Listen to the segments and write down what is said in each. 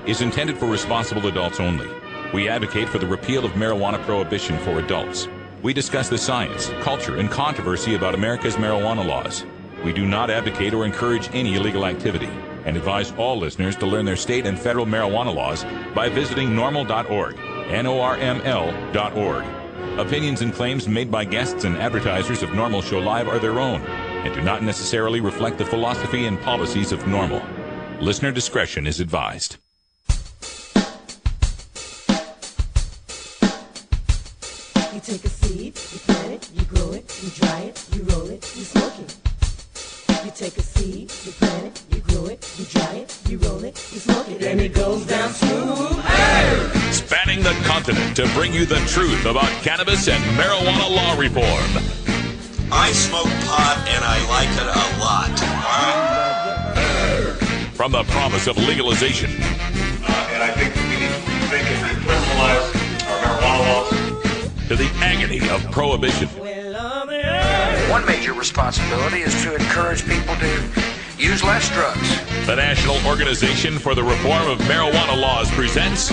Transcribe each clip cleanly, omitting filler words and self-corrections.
is intended for responsible adults only. We advocate for the repeal of marijuana prohibition for adults. We discuss the science, culture, and controversy about America's marijuana laws. We do not advocate or encourage any illegal activity and advise all listeners to learn their state and federal marijuana laws by visiting NORML.org, NORML.org. Opinions and claims made by guests and advertisers of NORML Show Live are their own and do not necessarily reflect the philosophy and policies of NORML. Listener discretion is advised. You take a seed, you plant it, you grow it, you dry it, you roll it, you smoke it. You take a seed, you plant it, you grow it, you dry it, you roll it, you smoke it, and it goes down smooth. Hey! Spanning the continent to bring you the truth about cannabis and marijuana law reform. I smoke pot and I like it a lot. From the promise of legalization. And I think we need to think and decriminalize our marijuana laws. To the agony of prohibition. One major responsibility is to encourage people to use less drugs. The National Organization for the Reform of Marijuana Laws presents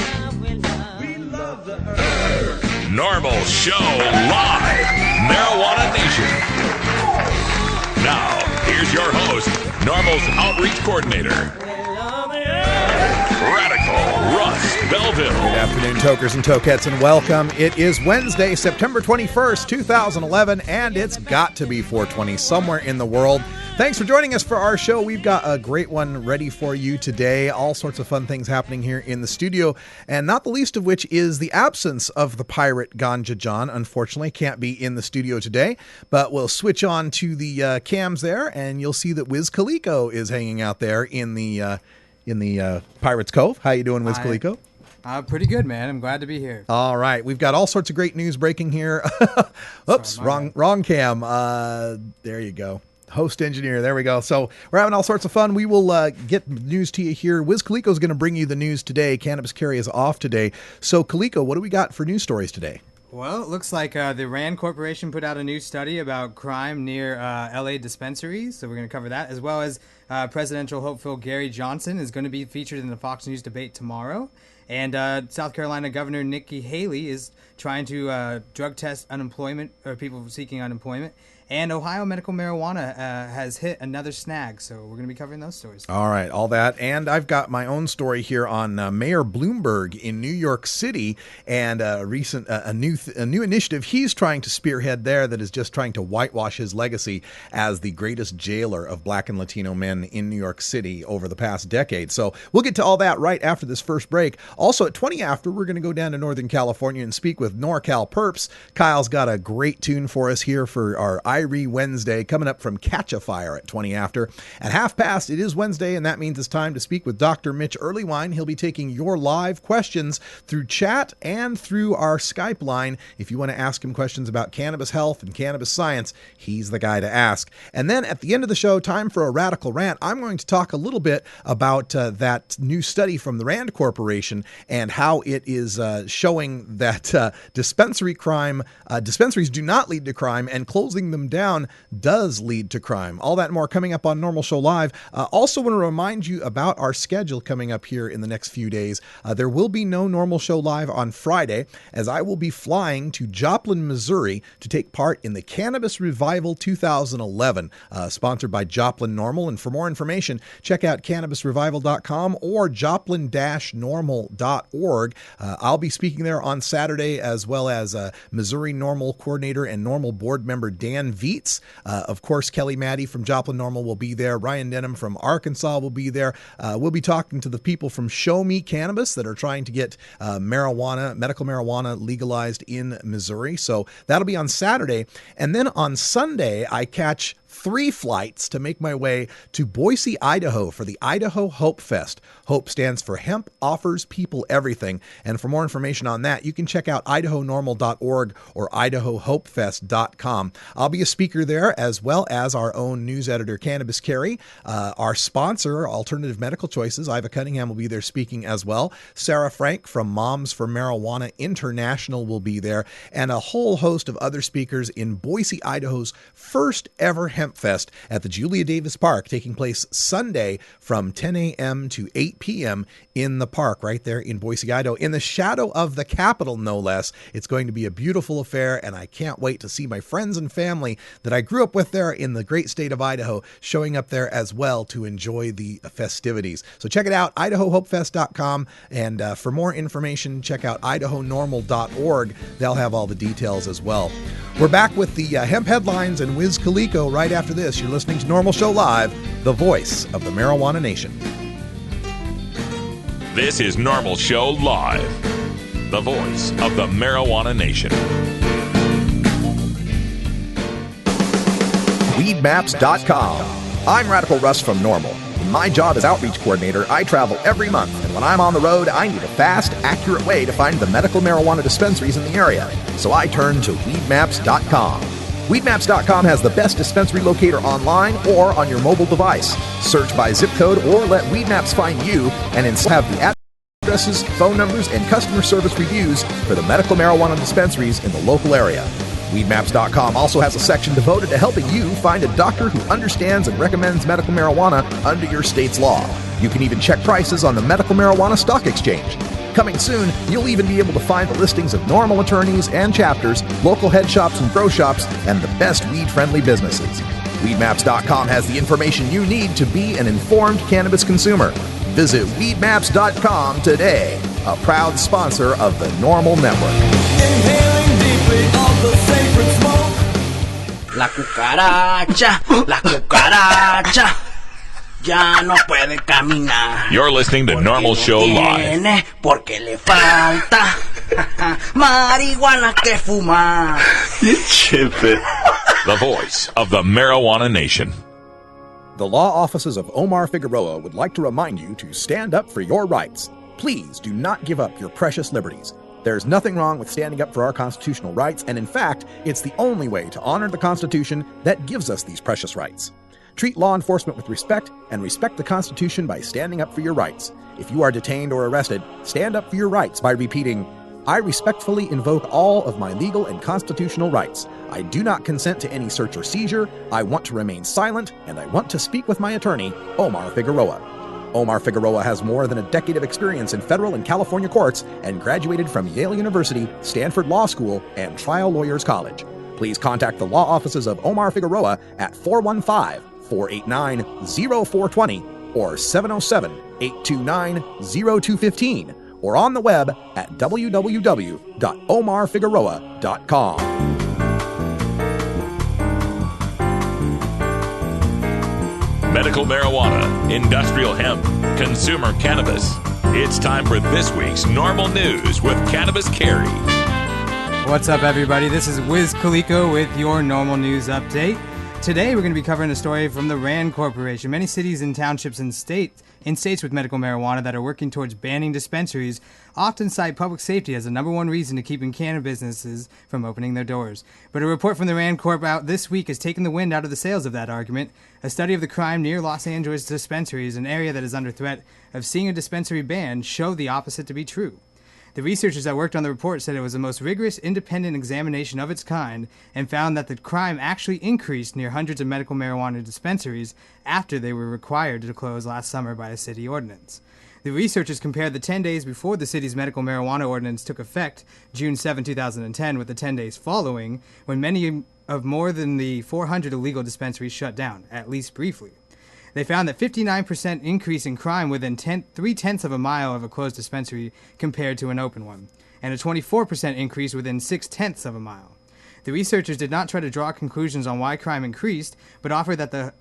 NORML Show Live, Marijuana Nation. Now, here's your host, NORML's Outreach Coordinator, Radical Russ Belville. Good afternoon, tokers and tokettes, and welcome. It is Wednesday, September 21st, 2011, and it's got to be 420 somewhere in the world. Thanks for joining us for our show. We've got a great one ready for you today. All sorts of fun things happening here in the studio, and not the least of which is the absence of the pirate Ganja John. Unfortunately, can't be in the studio today, but we'll switch on to the cams there, and you'll see that Wiz Khalico is hanging out there in the Pirates Cove. How you doing, Wiz Khalico? Pretty good, man. I'm glad to be here. All right. We've got all sorts of great news breaking here. Oops, wrong cam. There you go. Host engineer. There we go. So we're having all sorts of fun. We will get news to you here. Wiz Khalico is going to bring you the news today. Cannabis Carry is off today. So Khalico, what do we got for news stories today? Well, it looks like the RAND Corporation put out a new study about crime near LA dispensaries. So we're going to cover that, as well as presidential hopeful Gary Johnson is going to be featured in the Fox News debate tomorrow. And South Carolina Governor Nikki Haley is trying to drug test unemployment or people seeking unemployment. And Ohio medical marijuana has hit another snag, so we're going to be covering those stories. All right, all that. And I've got my own story here on Mayor Bloomberg in New York City and a new initiative he's trying to spearhead there that is just trying to whitewash his legacy as the greatest jailer of Black and Latino men in New York City over the past decade. So we'll get to all that right after this first break. Also at 20 after, we're going to go down to Northern California and speak with NorCal Perps. Kyle's got a great tune for us here for our Irie Wednesday coming up from Catch a Fire at 20 after. At half past, it is Wednesday, and that means it's time to speak with Dr. Mitch Earlywine. He'll be taking your live questions through chat and through our Skype line. If you want to ask him questions about cannabis health and cannabis science, he's the guy to ask. And then at the end of the show, time for a radical rant. I'm going to talk a little bit about that new study from the RAND Corporation and how it is showing that dispensaries do not lead to crime, and closing them down does lead to crime. All that and more coming up on NORML Show Live. Also want to remind you about our schedule coming up here in the next few days. There will be no NORML Show Live on Friday, as I will be flying to Joplin, Missouri to take part in the Cannabis Revival 2011, sponsored by Joplin NORML. And for more information, check out cannabisrevival.com or joplin-normal.org. I'll be speaking there on Saturday, as well as Missouri NORML coordinator and NORML board member Dan Vietz. Of course, Kelly Maddie from Joplin NORML will be there. Ryan Denham from Arkansas will be there. We'll be talking to the people from Show Me Cannabis that are trying to get medical marijuana legalized in Missouri. So that'll be on Saturday. And then on Sunday, I catch 3 flights to make my way to Boise, Idaho for the Idaho Hope Fest. HOPE stands for Hemp Offers People Everything. And for more information on that, you can check out idahonormal.org or idahohopefest.com. I'll be a speaker there, as well as our own news editor, Cannabis Carry. Our sponsor, Alternative Medical Choices, Iva Cunningham, will be there speaking as well. Sarah Frank from Moms for Marijuana International will be there, and a whole host of other speakers in Boise, Idaho's first ever Hemp Fest at the Julia Davis Park, taking place Sunday from 10 a.m. to 8 p.m. in the park right there in Boise, Idaho, in the shadow of the Capitol, no less. It's going to be a beautiful affair, and I can't wait to see my friends and family that I grew up with there in the great state of Idaho showing up there as well to enjoy the festivities. So check it out, idahohopefest.com, and for more information, check out idahonormal.org. They'll have all the details as well. We're back with the hemp headlines and Wiz Khalico right after this. You're listening to Normal Show Live, the voice of the Marijuana Nation. This is Normal Show Live, the voice of the Marijuana Nation. Weedmaps.com. I'm Radical Russ from Normal. In my job as outreach coordinator, I travel every month, and when I'm on the road, I need a fast, accurate way to find the medical marijuana dispensaries in the area. So I turn to Weedmaps.com. Weedmaps.com has the best dispensary locator online or on your mobile device. Search by zip code or let Weedmaps find you, and instead have the addresses, phone numbers, and customer service reviews for the medical marijuana dispensaries in the local area. Weedmaps.com also has a section devoted to helping you find a doctor who understands and recommends medical marijuana under your state's law. You can even check prices on the Medical Marijuana Stock Exchange. Coming soon, you'll even be able to find the listings of normal attorneys and chapters, local head shops and grow shops, and the best weed-friendly businesses. Weedmaps.com has the information you need to be an informed cannabis consumer. Visit Weedmaps.com today, a proud sponsor of the Normal Network. Inhaling deeply of the sacred smoke. La cucaracha, ya no puede caminar. You're listening to Normal Show Live. Porque le falta marihuana que fumar. The voice of the Marijuana Nation. The law offices of Omar Figueroa would like to remind you to stand up for your rights. Please do not give up your precious liberties. There's nothing wrong with standing up for our constitutional rights, and in fact, it's the only way to honor the Constitution that gives us these precious rights. Treat law enforcement with respect and respect the Constitution by standing up for your rights. If you are detained or arrested, stand up for your rights by repeating, I respectfully invoke all of my legal and constitutional rights. I do not consent to any search or seizure. I want to remain silent, and I want to speak with my attorney, Omar Figueroa. Omar Figueroa has more than a decade of experience in federal and California courts and graduated from Yale University, Stanford Law School, and Trial Lawyers College. Please contact the law offices of Omar Figueroa at 415-489-0420 or 707-829-0215 or on the web at www.omarfigueroa.com. Medical marijuana, industrial hemp, consumer cannabis. It's time for this week's Normal News with Cannabis Carry. What's up, everybody? This is Wiz Khalico with your Normal News Update. Today, we're going to be covering a story from the RAND Corporation. Many cities and townships in states with medical marijuana that are working towards banning dispensaries often cite public safety as the number one reason to keeping cannabis businesses from opening their doors. But a report from the RAND Corp out this week has taken the wind out of the sails of that argument. A study of the crime near Los Angeles dispensaries, an area that is under threat of seeing a dispensary ban, showed the opposite to be true. The researchers that worked on the report said it was the most rigorous independent examination of its kind and found that the crime actually increased near hundreds of medical marijuana dispensaries after they were required to close last summer by a city ordinance. The researchers compared the 10 days before the city's medical marijuana ordinance took effect, June 7, 2010, with the 10 days following, when many of more than the 400 illegal dispensaries shut down, at least briefly. They found that 59% increase in crime within 3/10 of a mile of a closed dispensary compared to an open one, and a 24% increase within 6/10 of a mile. The researchers did not try to draw conclusions on why crime increased, but offered the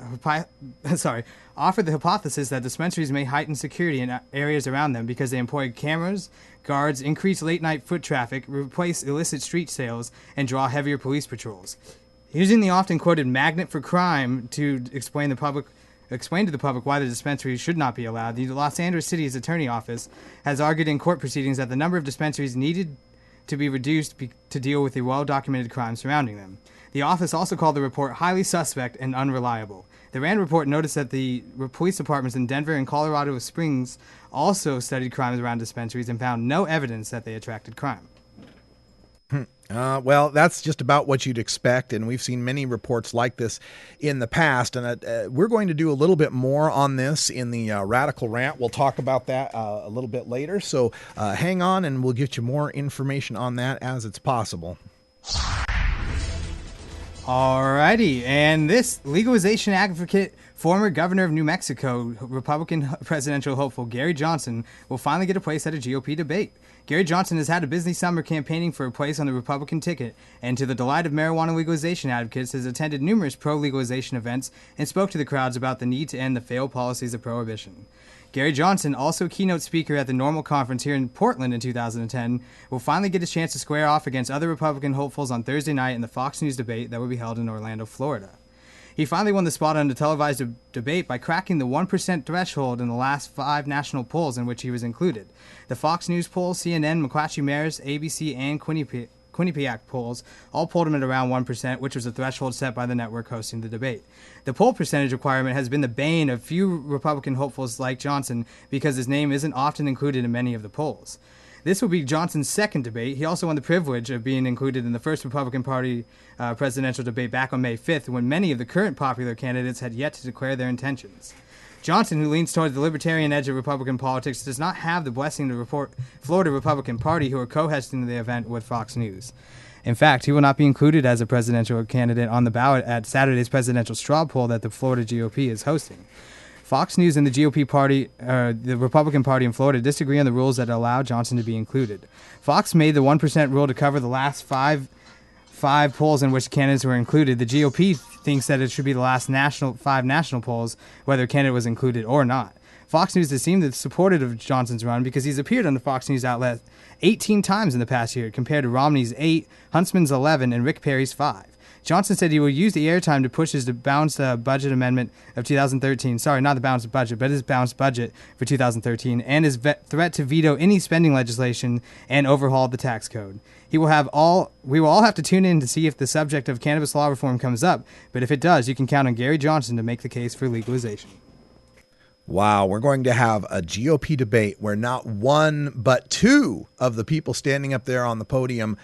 hypothesis that dispensaries may heighten security in areas around them because they employ cameras, guards, increase late-night foot traffic, replace illicit street sales, and draw heavier police patrols. Using the often quoted magnet for crime to explain to the public why the dispensaries should not be allowed, the Los Angeles City's attorney office has argued in court proceedings that the number of dispensaries needed to be reduced to deal with the well-documented crime surrounding them. The office also called the report highly suspect and unreliable. The RAND report noticed that the police departments in Denver and Colorado Springs also studied crimes around dispensaries and found no evidence that they attracted crime. Well, that's just about what you'd expect, and we've seen many reports like this in the past, and we're going to do a little bit more on this in the Radical Rant. We'll talk about that a little bit later, so hang on, and we'll get you more information on that as it's possible. Alrighty, and this legalization advocate, former governor of New Mexico, Republican presidential hopeful Gary Johnson, will finally get a place at a GOP debate. Gary Johnson has had a busy summer campaigning for a place on the Republican ticket, and to the delight of marijuana legalization advocates, has attended numerous pro-legalization events and spoke to the crowds about the need to end the failed policies of prohibition. Gary Johnson, also a keynote speaker at the Normal Conference here in Portland in 2010, will finally get his chance to square off against other Republican hopefuls on Thursday night in the Fox News debate that will be held in Orlando, Florida. He finally won the spot on the televised debate by cracking the 1% threshold in the last 5 national polls in which he was included. The Fox News poll, CNN, McClatchy Maris, ABC, and Quinnipiac polls all polled him at around 1%, which was the threshold set by the network hosting the debate. The poll percentage requirement has been the bane of few Republican hopefuls like Johnson because his name isn't often included in many of the polls. This will be Johnson's second debate. He also won the privilege of being included in the first Republican Party presidential debate back on May 5th, when many of the current popular candidates had yet to declare their intentions. Johnson, who leans towards the libertarian edge of Republican politics, does not have the blessing of the Florida Republican Party, who are co-hosting the event with Fox News. In fact, he will not be included as a presidential candidate on the ballot at Saturday's presidential straw poll that the Florida GOP is hosting. Fox News and the GOP party, the Republican Party in Florida, disagree on the rules that allow Johnson to be included. Fox made the 1% rule to cover the last five polls in which candidates were included. The GOP thinks that it should be the last 5 national polls, whether a candidate was included or not. Fox News has seemed supportive of Johnson's run because he's appeared on the Fox News outlet 18 times in the past year, compared to Romney's 8, Huntsman's 11, and Rick Perry's 5. Johnson said he will use the airtime to push his balanced budget amendment of 2013. Sorry, not the balanced budget, but his balanced budget for 2013, and his threat to veto any spending legislation and overhaul the tax code. We will all have to tune in to see if the subject of cannabis law reform comes up, but if it does, you can count on Gary Johnson to make the case for legalization. Wow, we're going to have a GOP debate where not one but 2 of the people standing up there on the podium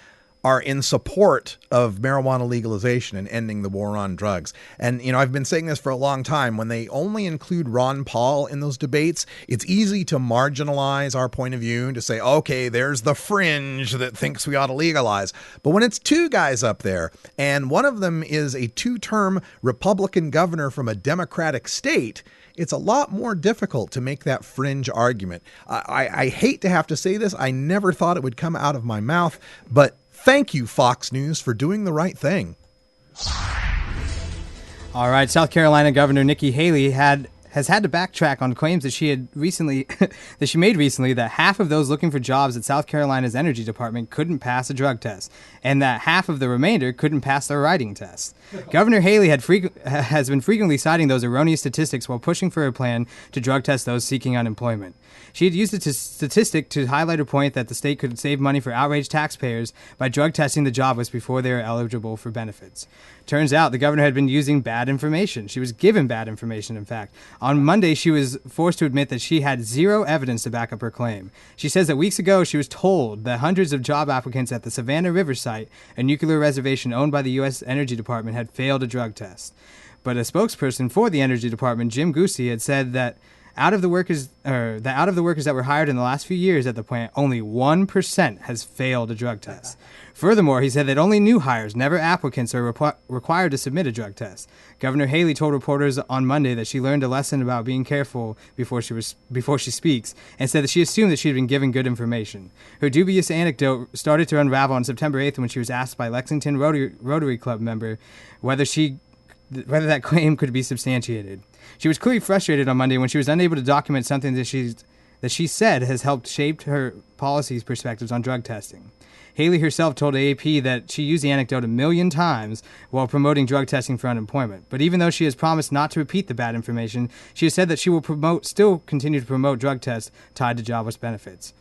are in support of marijuana legalization and ending the war on drugs. And, I've been saying this for a long time. When they only include Ron Paul in those debates, it's easy to marginalize our point of view and to say, okay, there's the fringe that thinks we ought to legalize. But when it's 2 guys up there, and one of them is a 2-term Republican governor from a Democratic state, it's a lot more difficult to make that fringe argument. I hate to have to say this. I never thought it would come out of my mouth, but thank you, Fox News, for doing the right thing. All right, South Carolina Governor Nikki Haley has had to backtrack on claims that she made recently that half of those looking for jobs at South Carolina's Energy Department couldn't pass a drug test, and that half of the remainder couldn't pass their writing test. Governor Haley has been frequently citing those erroneous statistics while pushing for a plan to drug test those seeking unemployment. She had used a statistic to highlight her point that the state could save money for outraged taxpayers by drug testing the jobless before they are eligible for benefits. Turns out the governor had been using bad information. She was given bad information, in fact. On Monday, she was forced to admit that she had 0 evidence to back up her claim. She says that weeks ago, she was told that hundreds of job applicants at the Savannah River site, a nuclear reservation owned by the U.S. Energy Department, had failed a drug test. But a spokesperson for the Energy Department, Jim Goosey, had said that out of the workers that were hired in the last few years at the plant, only 1% has failed a drug test. Furthermore, he said that only new hires, never applicants, are required to submit a drug test. Governor Haley told reporters on Monday that she learned a lesson about being careful before she speaks, and said that she assumed that she had been given good information. Her dubious anecdote started to unravel on September 8th when she was asked by Lexington Rotary Club member whether that claim could be substantiated. She was clearly frustrated on Monday when she was unable to document something that she said has helped shape her policy's perspectives on drug testing. Haley herself told AAP that she used the anecdote 1 million times while promoting drug testing for unemployment. But even though she has promised not to repeat the bad information, she has said that she will still continue to promote drug tests tied to jobless benefits.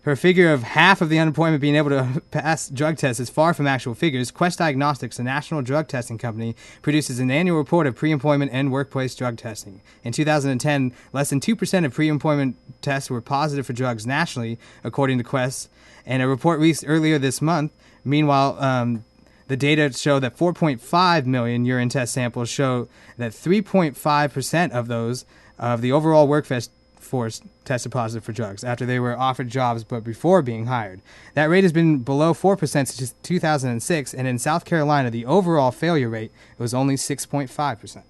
Her figure of half of the unemployment being able to pass drug tests is far from actual figures. Quest Diagnostics, a national drug testing company, produces an annual report of pre-employment and workplace drug testing. In 2010, less than 2% of pre-employment tests were positive for drugs nationally, according to Quest. And a report released earlier this month, meanwhile, the data show that 4.5 million urine test samples show that 3.5% of those of the overall workforce tested positive for drugs after they were offered jobs but before being hired. That rate has been below 4% since 2006, and in South Carolina, the overall failure rate was only 6.5%.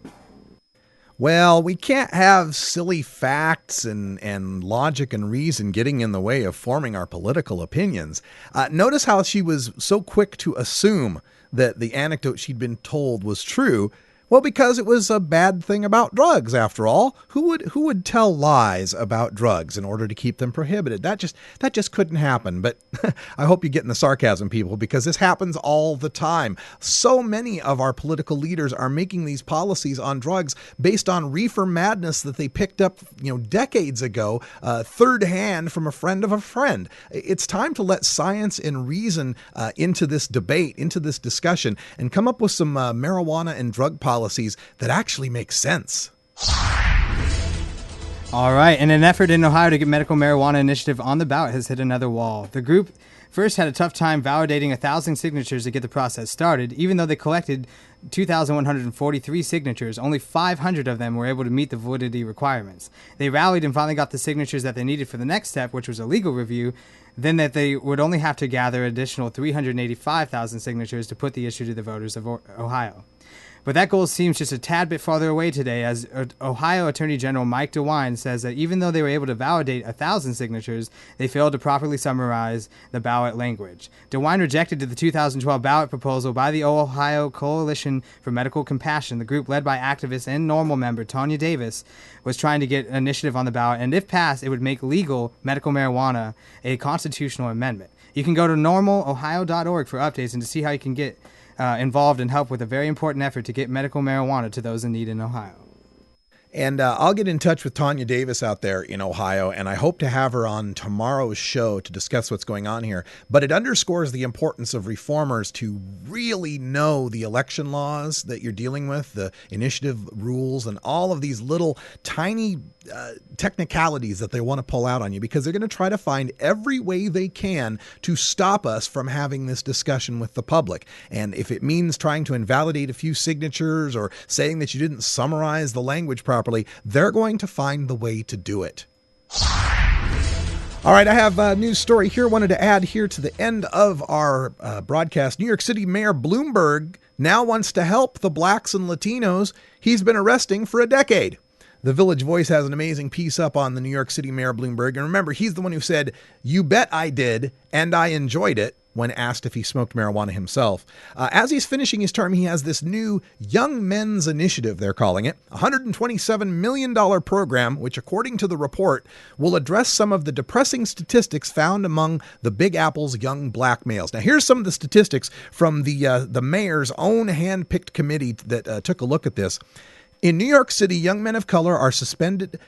Well, we can't have silly facts and logic and reason getting in the way of forming our political opinions. Notice how she was so quick to assume that the anecdote she'd been told was true. Well, because it was a bad thing about drugs, after all. Who would tell lies about drugs in order to keep them prohibited? That just couldn't happen. But I hope you're getting the sarcasm, people, because this happens all the time. So many of our political leaders are making these policies on drugs based on reefer madness that they picked up, decades ago, third hand from a friend of a friend. It's time to let science and reason into this debate, into this discussion, and come up with some marijuana and drug policies that actually make sense. All right, and an effort in Ohio to get medical marijuana initiative on the ballot has hit another wall. The group first had a tough time validating 1,000 signatures to get the process started. Even though they collected 2,143 signatures, only 500 of them were able to meet the validity requirements. They rallied and finally got the signatures that they needed for the next step, which was a legal review, then that they would only have to gather additional 385,000 signatures to put the issue to the voters of Ohio. But that goal seems just a tad bit farther away today, as Ohio Attorney General Mike DeWine says that even though they were able to validate 1,000 signatures, they failed to properly summarize the ballot language. DeWine rejected the 2012 ballot proposal by the Ohio Coalition for Medical Compassion. The group, led by activist and NORML member Tanya Davis, was trying to get an initiative on the ballot, and if passed, it would make legal medical marijuana a constitutional amendment. You can go to normalohio.org for updates and to see how you can get involved and help with a very important effort to get medical marijuana to those in need in Ohio. And I'll get in touch with Tanya Davis out there in Ohio, and I hope to have her on tomorrow's show to discuss what's going on here. But it underscores the importance of reformers to really know the election laws that you're dealing with, the initiative rules, and all of these little tiny technicalities that they want to pull out on you, because they're going to try to find every way they can to stop us from having this discussion with the public. And if it means trying to invalidate a few signatures or saying that you didn't summarize the language properly, they're going to find the way to do it. All right, I have a news story here. Wanted to add here to the end of our broadcast. New York City Mayor Bloomberg now wants to help the blacks and Latinos he's been arresting for a decade. The Village Voice has an amazing piece up on the New York City Mayor Bloomberg. And remember, he's the one who said, "You bet I did, and I enjoyed it," when asked if he smoked marijuana himself. As he's finishing his term, he has this new Young Men's Initiative, they're calling it, a $127 million program, which, according to the report, will address some of the depressing statistics found among the Big Apple's young black males. Now, here's some of the statistics from the mayor's own hand-picked committee that took a look at this. In New York City, young men of color are suspended,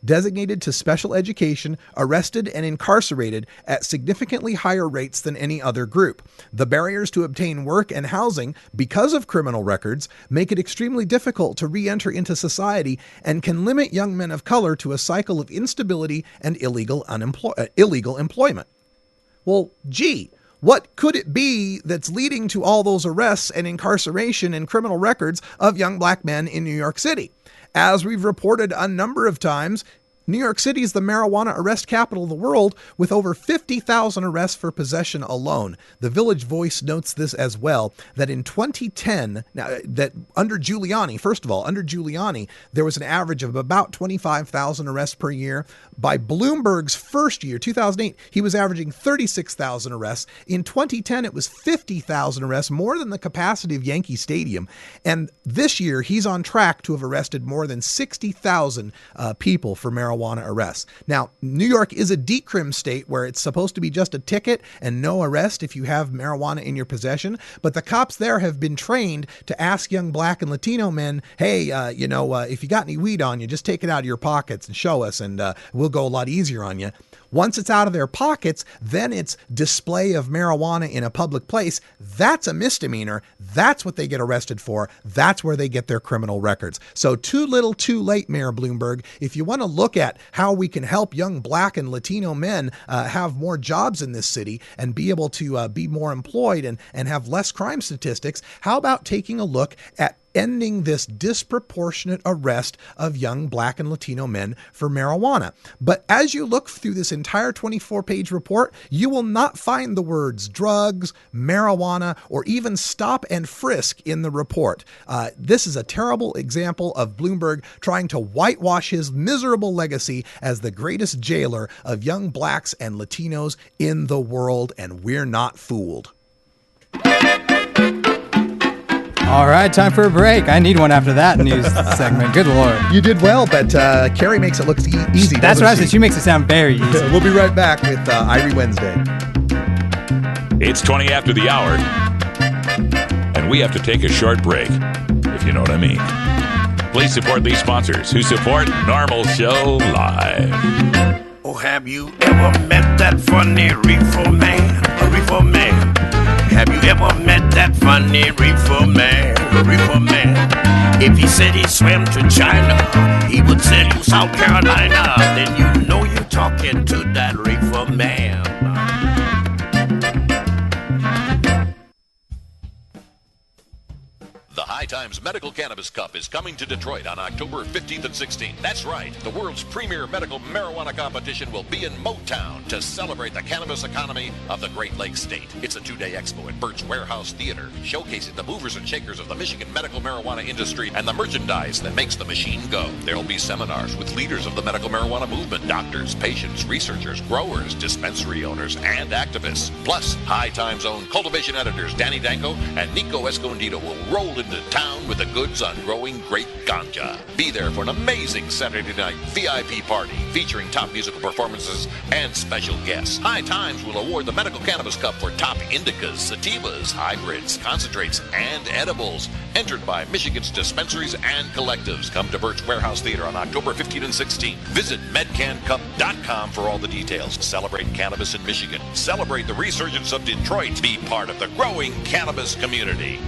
designated to special education, arrested, and incarcerated at significantly higher rates than any other group. The barriers to obtain work and housing because of criminal records make it extremely difficult to re-enter into society and can limit young men of color to a cycle of instability and illegal employment. Well, gee, what could it be that's leading to all those arrests and incarceration and criminal records of young black men in New York City? As we've reported a number of times, New York City is the marijuana arrest capital of the world, with over 50,000 arrests for possession alone. The Village Voice notes this as well, that in 2010, now that under Giuliani, there was an average of about 25,000 arrests per year. By Bloomberg's first year, 2008, he was averaging 36,000 arrests. In 2010, it was 50,000 arrests, more than the capacity of Yankee Stadium. And this year, he's on track to have arrested more than 60,000 people for marijuana marijuana arrests. Now, New York is a decrim state where it's supposed to be just a ticket and no arrest if you have marijuana in your possession. But the cops there have been trained to ask young Black and Latino men, hey, if you got any weed on you, just take it out of your pockets and show us, and we'll go a lot easier on you. Once it's out of their pockets, then it's display of marijuana in a public place. That's a misdemeanor. That's what they get arrested for. That's where they get their criminal records. So too little, too late, Mayor Bloomberg. If you want to look at how we can help young Black and Latino men have more jobs in this city and be able to be more employed and have less crime statistics, how about taking a look at ending this disproportionate arrest of young Black and Latino men for marijuana? But as you look through this entire 24-page report, you will not find the words drugs, marijuana, or even stop and frisk in the report. This is a terrible example of Bloomberg trying to whitewash his miserable legacy as the greatest jailer of young Blacks and Latinos in the world, and we're not fooled. All right, time for a break. I need one after that news segment. Good Lord. You did well, but Carrie makes it look easy. That's what I said. She makes it sound very easy. We'll be right back with Irie Wednesday. It's 20 after the hour, and we have to take a short break, if you know what I mean. Please support these sponsors who support Normal Show Live. Oh, have you ever met that funny reefer man? A reefer man. Have you ever met that funny reefer man? A reefer man. If he said he swam to China, he would sell you South Carolina. Then you know you're talking to that reefer man. The High Times Medical Cannabis Cup is coming to Detroit on October 15th and 16th. That's right. The world's premier medical marijuana competition will be in Motown to celebrate the cannabis economy of the Great Lakes State. It's a two-day expo at Burt's Warehouse Theater, showcasing the movers and shakers of the Michigan medical marijuana industry and the merchandise that makes the machine go. There will be seminars with leaders of the medical marijuana movement, doctors, patients, researchers, growers, dispensary owners, and activists. Plus, High Times own cultivation editors Danny Danko and Nico Escondido will roll into town with the goods on growing great ganja. Be there for an amazing Saturday night VIP party featuring top musical performances and special guests. High Times will award the Medical Cannabis Cup for top indicas, sativas, hybrids, concentrates, and edibles, entered by Michigan's dispensaries and collectives. Come to Burt's Warehouse Theater on October 15 and 16. Visit medcancup.com for all the details. Celebrate cannabis in Michigan. Celebrate the resurgence of Detroit. Be part of the growing cannabis community.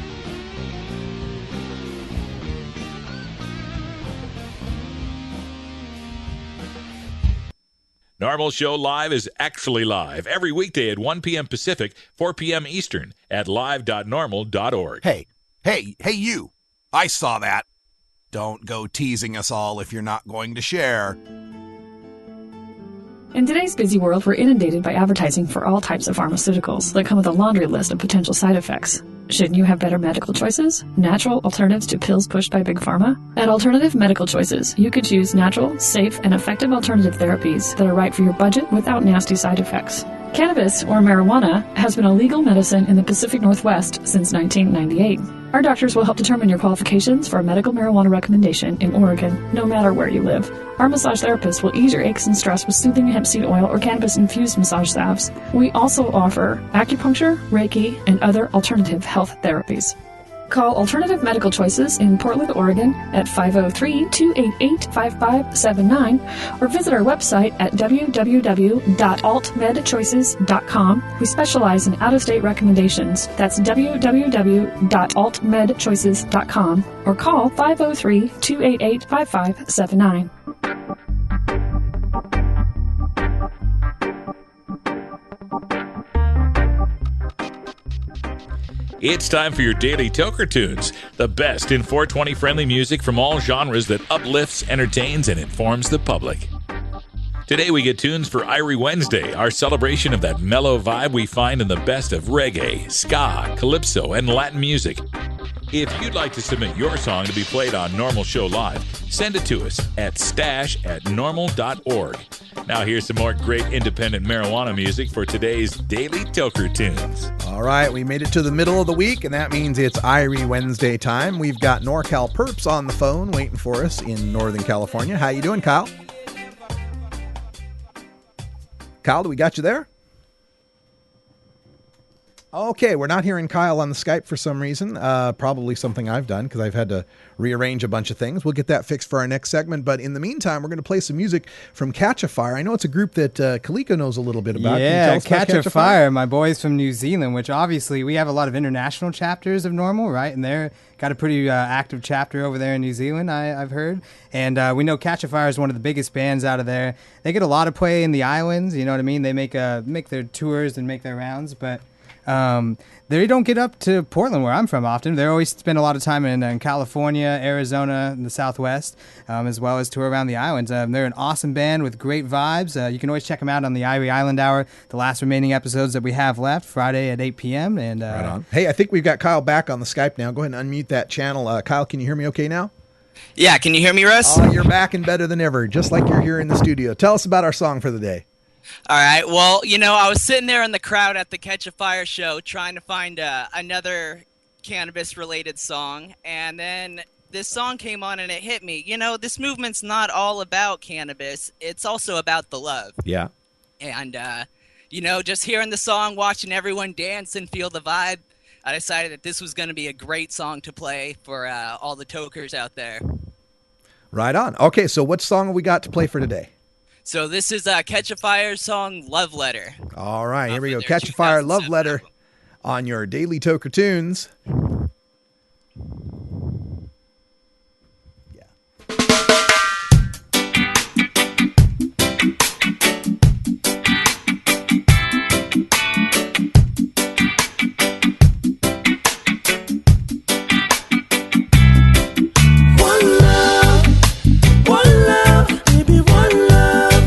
Normal Show Live is actually live every weekday at 1 p.m. Pacific, 4 p.m. Eastern at live.normal.org. Hey, you. I saw that. Don't go teasing us all if you're not going to share. In today's busy world, we're inundated by advertising for all types of pharmaceuticals that come with a laundry list of potential side effects. Shouldn't you have better medical choices? Natural alternatives to pills pushed by Big Pharma? At Alternative Medical Choices, you could choose natural, safe, and effective alternative therapies that are right for your budget without nasty side effects. Cannabis, or marijuana, has been a legal medicine in the Pacific Northwest since 1998. Our doctors will help determine your qualifications for a medical marijuana recommendation in Oregon, no matter where you live. Our massage therapists will ease your aches and stress with soothing hemp seed oil or cannabis-infused massage salves. We also offer acupuncture, Reiki, and other alternative health therapies. Call Alternative Medical Choices in Portland, Oregon at 503-288-5579 or visit our website at www.altmedchoices.com. We specialize in out-of-state recommendations. That's www.altmedchoices.com or call 503-288-5579. It's time for your daily Toker Tunes, the best in 420 friendly music from all genres that uplifts, entertains, and informs the public. Today we get tunes for Irie Wednesday, our celebration of that mellow vibe we find in the best of reggae, ska, calypso, and Latin music. If you'd like to submit your song to be played on Normal Show Live, send it to us at stash@normal.org. Now here's some more great independent marijuana music for today's Daily Toker Tunes. All right, we made it to the middle of the week, and that means it's Irie Wednesday time. We've got NorCal Perps on the phone waiting for us in Northern California. How you doing, Kyle? Kyle, do we got you there? Okay, we're not hearing Kyle on the Skype for some reason. Probably something I've done because I've had to rearrange a bunch of things. We'll get that fixed for our next segment. But in the meantime, we're going to play some music from Catch a Fire. I know it's a group that Kaliko knows a little bit about. Yeah, Catch a Fire, my boys from New Zealand, which obviously we have a lot of international chapters of Normal, right? And they're got a pretty active chapter over there in New Zealand, I've heard. And we know Catch a Fire is one of the biggest bands out of there. They get a lot of play in the islands, you know what I mean? They make their tours and make their rounds, but they don't get up to Portland, where I'm from, often. They always spend a lot of time in California, Arizona, and the Southwest, as well as tour around the islands. They're an awesome band with great vibes. You can always check them out on the Irie Island Hour, the last remaining episodes that we have left, Friday at 8 p.m. And right on. Hey, I think we've got Kyle back on the Skype now. Go ahead and unmute that channel. Kyle, can you hear me okay now? Yeah, can you hear me, Russ? Oh, you're back and better than ever, just like you're here in the studio. Tell us about our song for the day. All right. Well, I was sitting there in the crowd at the Catch a Fire show trying to find another cannabis-related song, and then this song came on and it hit me. This movement's not all about cannabis. It's also about the love. Yeah. And, just hearing the song, watching everyone dance and feel the vibe, I decided that this was going to be a great song to play for all the tokers out there. Right on. Okay, so what song have we got to play for today? So this is Catch a Fire's song, Love Letter. All right, here we go. Catch a Fire, Love Letter on your Daily Toker Tunes. One love, baby, one love.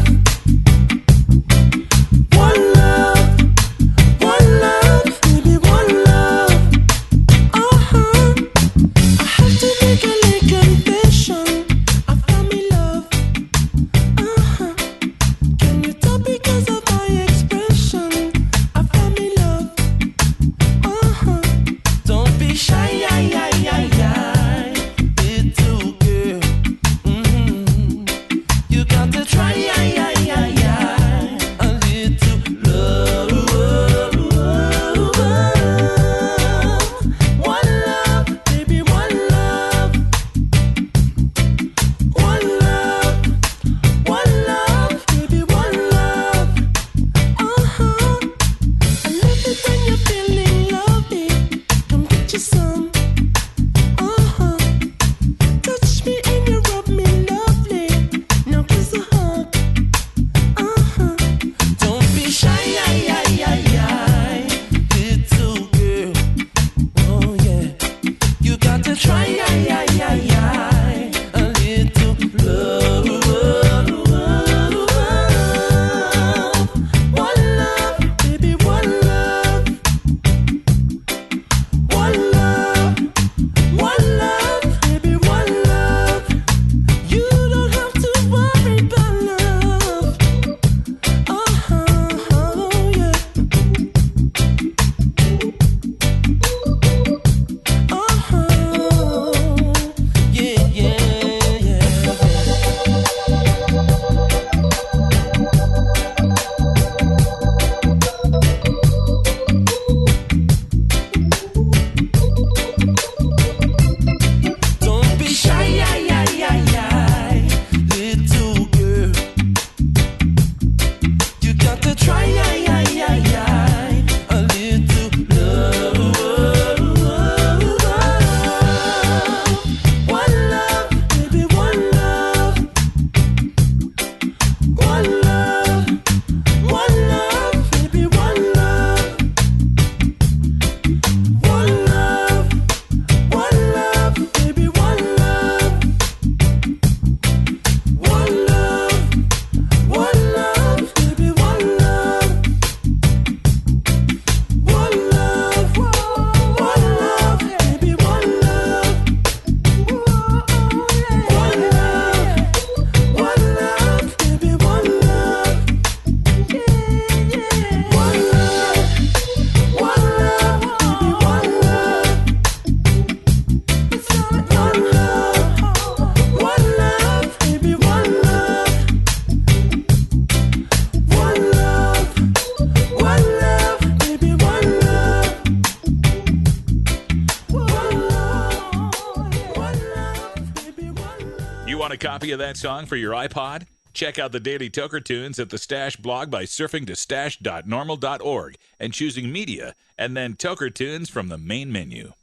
a copy of that song for your iPod? Check out the Daily Toker Tunes at the Stash blog by surfing to stash.normal.org and choosing Media, and then Toker Tunes from the main menu.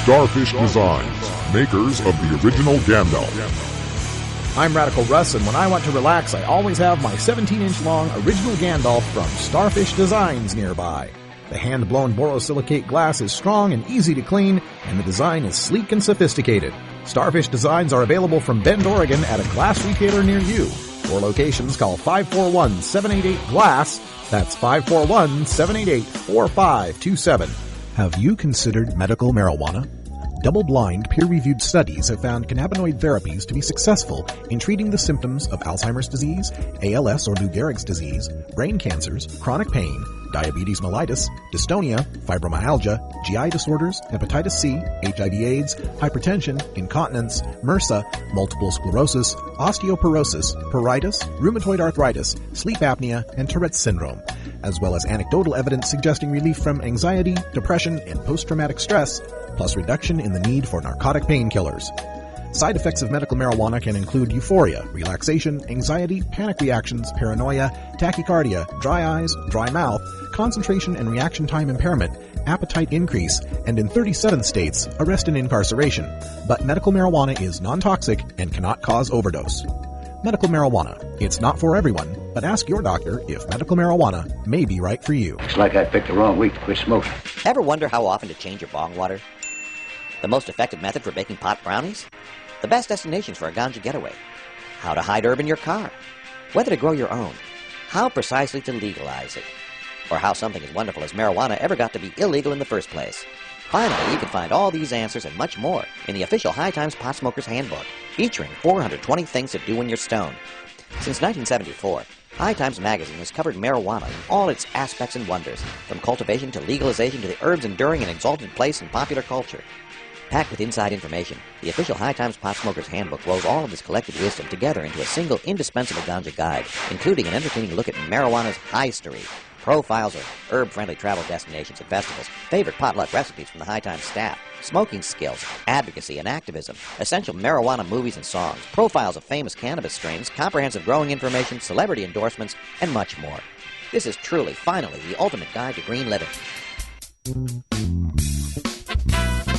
Starfish Designs, makers of the original Gandalf. I'm Radical Russ, and when I want to relax, I always have my 17-inch long original Gandalf from Starfish Designs nearby. The hand-blown borosilicate glass is strong and easy to clean, and the design is sleek and sophisticated. Starfish Designs are available from Bend, Oregon at a glass retailer near you. For locations, call 541-788-GLASS. That's 541-788-4527. Have you considered medical marijuana? Double-blind, peer-reviewed studies have found cannabinoid therapies to be successful in treating the symptoms of Alzheimer's disease, ALS or Lou Gehrig's disease, brain cancers, chronic pain, diabetes mellitus, dystonia, fibromyalgia, GI disorders, hepatitis C, HIV/AIDS, hypertension, incontinence, MRSA, multiple sclerosis, osteoporosis, pruritus, rheumatoid arthritis, sleep apnea, and Tourette's syndrome, as well as anecdotal evidence suggesting relief from anxiety, depression, and post-traumatic stress, plus reduction in the need for narcotic painkillers. Side effects of medical marijuana can include euphoria, relaxation, anxiety, panic reactions, paranoia, tachycardia, dry eyes, dry mouth, concentration and reaction time impairment, appetite increase, and in 37 states, arrest and incarceration. But medical marijuana is non-toxic and cannot cause overdose. Medical marijuana. It's not for everyone, but ask your doctor if medical marijuana may be right for you. Looks like I picked the wrong week to quit smoking. Ever wonder how often to change your bong water? The most effective method for baking pot brownies? The best destinations for a ganja getaway? How to hide herb in your car? Whether to grow your own? How precisely to legalize it? Or how something as wonderful as marijuana ever got to be illegal in the first place? Finally, you can find all these answers and much more in the official High Times Pot Smoker's Handbook, featuring 420 things to do when you're stoned. Since 1974, High Times Magazine has covered marijuana in all its aspects and wonders, from cultivation to legalization to the herb's enduring and exalted place in popular culture. Packed with inside information, the official High Times Pot Smoker's Handbook rolls all of this collected wisdom together into a single indispensable ganja guide, including an entertaining look at marijuana's history, profiles of herb-friendly travel destinations and festivals, favorite potluck recipes from the High Times staff, smoking skills, advocacy and activism, essential marijuana movies and songs, profiles of famous cannabis strains, comprehensive growing information, celebrity endorsements, and much more. This is truly, finally, the ultimate guide to green living.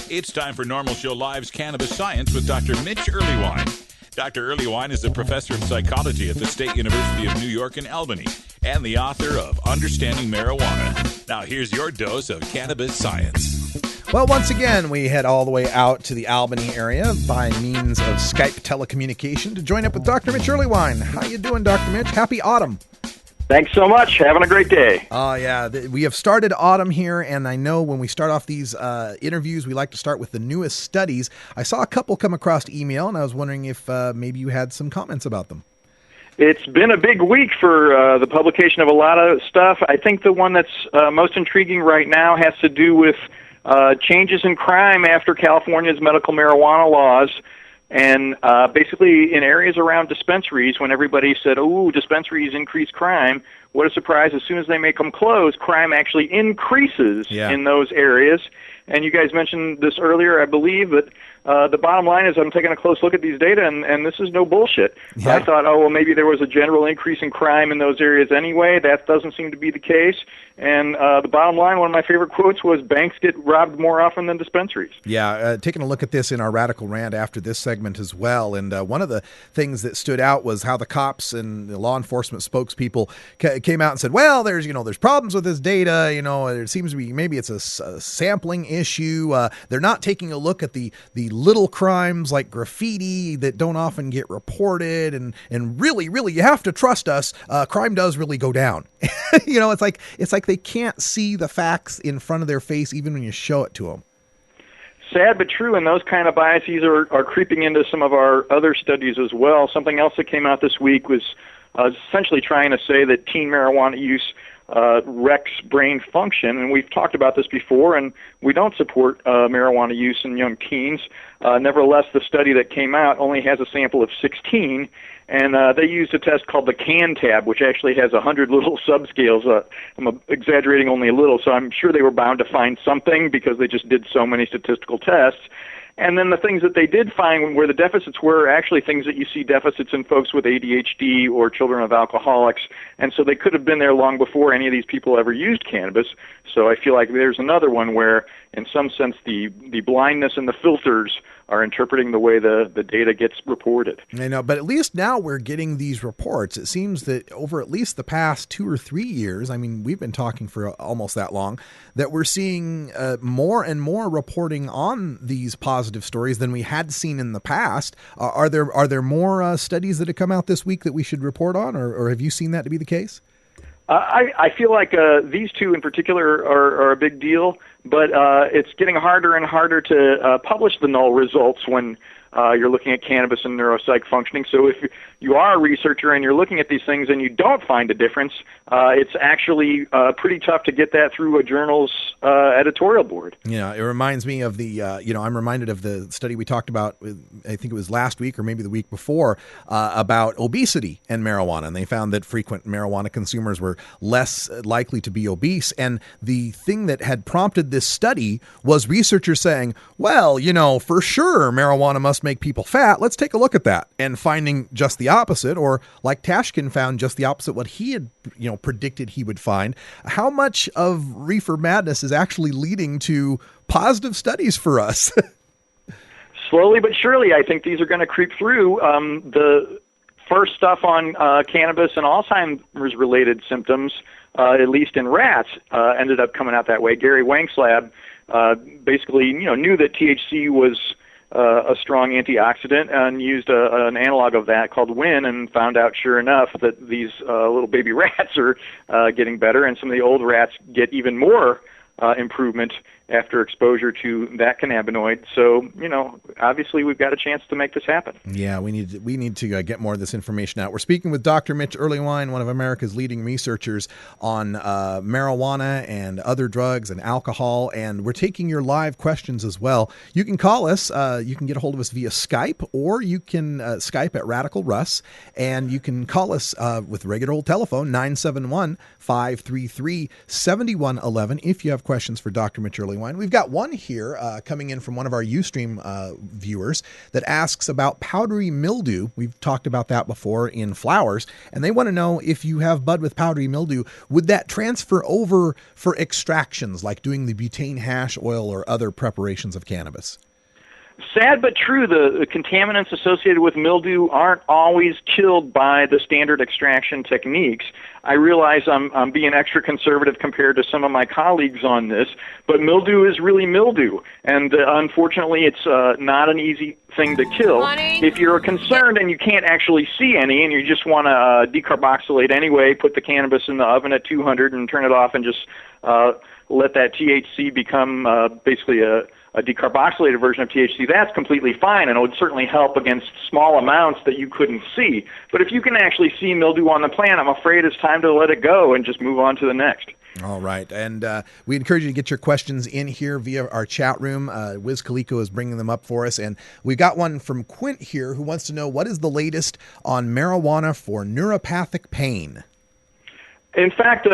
It's time for Normal Show Live's Cannabis Science with Dr. Mitch Earleywine. Dr. Earleywine is a professor of psychology at the State University of New York in Albany and the author of Understanding Marijuana. Now here's your dose of cannabis science. Well, once again, we head all the way out to the Albany area by means of Skype telecommunication to join up with Dr. Mitch Earleywine. How you doing, Dr. Mitch? Happy autumn. Thanks so much. Having a great day. Oh, yeah. We have started autumn here, and I know when we start off these interviews, we like to start with the newest studies. I saw a couple come across email, and I was wondering if maybe you had some comments about them. It's been a big week for the publication of a lot of stuff. I think the one that's most intriguing right now has to do with changes in crime after California's medical marijuana laws. And basically in areas around dispensaries, when everybody said, oh, dispensaries increase crime, what a surprise. As soon as they make them close, crime actually increases in those areas. And you guys mentioned this earlier, I believe, that the bottom line is I'm taking a close look at these data, and this is no bullshit. Yeah. I thought, oh, well, maybe there was a general increase in crime in those areas anyway. That doesn't seem to be the case. And the bottom line, one of my favorite quotes was, banks get robbed more often than dispensaries. Yeah, taking a look at this in our Radical Rant after this segment as well. And one of the things that stood out was how the cops and the law enforcement spokespeople came out and said, well, there's problems with this data. It seems to be maybe it's a sampling issue. They're not taking a look at the little crimes like graffiti that don't often get reported. And really, you have to trust us. Crime does really go down. It's like they can't see the facts in front of their face even when you show it to them. Sad but true, and those kind of biases are creeping into some of our other studies as well. Something else that came out this week was essentially trying to say that teen marijuana use wrecks brain function, and we've talked about this before, and we don't support marijuana use in young teens. Nevertheless, the study that came out only has a sample of 16, and they used a test called the CAN-TAB, which actually has 100 little subscales. I'm exaggerating only a little, so I'm sure they were bound to find something because they just did so many statistical tests. And then the things that they did find where the deficits were actually things that you see deficits in folks with ADHD or children of alcoholics. And so they could have been there long before any of these people ever used cannabis. So I feel like there's another one where, in some sense, the blindness and the filters are interpreting the way the data gets reported. I know, but at least now we're getting these reports. It seems that over at least the past 2 or 3 years, I mean, we've been talking for almost that long, that we're seeing more and more reporting on these positive stories than we had seen in the past. Are there more studies that have come out this week that we should report on, or have you seen that to be the case? I feel like these two in particular are a big deal, but it's getting harder and harder to publish the null results when you're looking at cannabis and neuropsych functioning. So if you are a researcher and you're looking at these things and you don't find a difference, it's actually pretty tough to get that through a journal's editorial board. Yeah, it reminds me of the, I'm reminded of the study we talked about, I think it was last week or maybe the week before, about obesity and marijuana. And they found that frequent marijuana consumers were less likely to be obese. And the thing that had prompted this study was researchers saying, well, for sure marijuana must make people fat. Let's take a look at that. And finding just the opposite, or like Tashkin found just the opposite, what he had, predicted he would find. How much of reefer madness is actually leading to positive studies for us? Slowly but surely, I think these are going to creep through. The first stuff on cannabis and Alzheimer's related symptoms, at least in rats, ended up coming out that way. Gary Wank's lab basically, knew that THC was a strong antioxidant and used an analog of that called WIN, and found out, sure enough, that these little baby rats are getting better, and some of the old rats get even more improvement after exposure to that cannabinoid. So, obviously we've got a chance to make this happen. Yeah, we need to get more of this information out. We're speaking with Dr. Mitch Earleywine, one of America's leading researchers on marijuana and other drugs and alcohol, and we're taking your live questions as well. You can call us. You can get a hold of us via Skype, or you can Skype at Radical Russ, and you can call us with regular old telephone, 971-533-7111, if you have questions for Dr. Mitch Earleywine. We've got one here coming in from one of our Ustream viewers that asks about powdery mildew. We've talked about that before in flowers, and they want to know, if you have bud with powdery mildew, would that transfer over for extractions like doing the butane hash oil or other preparations of cannabis? Sad but true, the contaminants associated with mildew aren't always killed by the standard extraction techniques. I realize I'm being extra conservative compared to some of my colleagues on this, but mildew is really mildew, and unfortunately it's not an easy thing to kill. If you're concerned and you can't actually see any, and you just want to decarboxylate anyway, put the cannabis in the oven at 200 and turn it off and just let that THC become basically a decarboxylated version of THC, that's completely fine, and it would certainly help against small amounts that you couldn't see. But if you can actually see mildew on the plant, I'm afraid it's time to let it go and just move on to the next. All right. And we encourage you to get your questions in here via our chat room. Wiz Khalico is bringing them up for us. And we've got one from Quint here who wants to know, what is the latest on marijuana for neuropathic pain? In fact,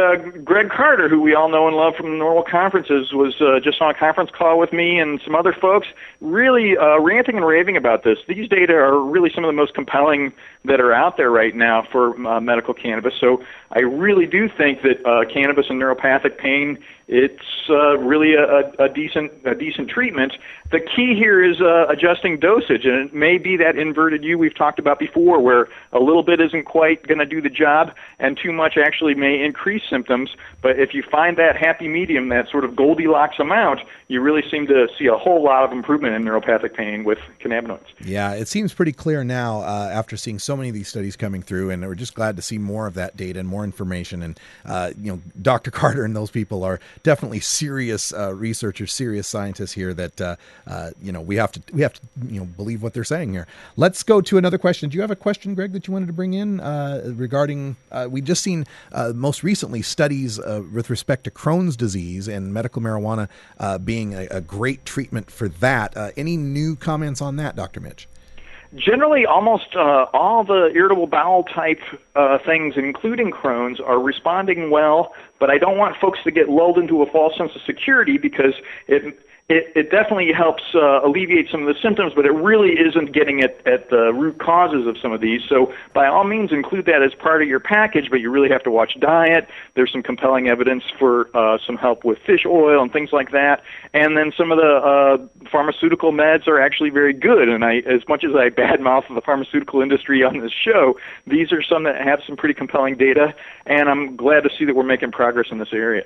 Greg Carter, who we all know and love from the Normal Conferences, was just on a conference call with me and some other folks, really ranting and raving about this. These data are really some of the most compelling that are out there right now for medical cannabis. So I really do think that cannabis and neuropathic pain, it's really a decent treatment. The key here is adjusting dosage, and it may be that inverted U we've talked about before, where a little bit isn't quite going to do the job, and too much actually may increase symptoms. But if you find that happy medium, that sort of Goldilocks amount, you really seem to see a whole lot of improvement in neuropathic pain with cannabinoids. Yeah, it seems pretty clear now after seeing so many of these studies coming through, and we're just glad to see more of that data and more information. And Dr. Carter and those people are definitely serious researchers, serious scientists here that we have to believe what they're saying here. Let's go to another question. Do you have a question, Greg, that you wanted to bring in regarding? We've just seen most recently studies with respect to Crohn's disease and medical marijuana being a great treatment for that. Any new comments on that, Dr. Mitch? Generally, almost all the irritable bowel type things, including Crohn's, are responding well, but I don't want folks to get lulled into a false sense of security, because it definitely helps alleviate some of the symptoms, but it really isn't getting at the root causes of some of these. So by all means, include that as part of your package, but you really have to watch diet. There's some compelling evidence for some help with fish oil and things like that. And then some of the pharmaceutical meds are actually very good. And as much as I badmouth the pharmaceutical industry on this show, these are some that have some pretty compelling data, and I'm glad to see that we're making progress in this area.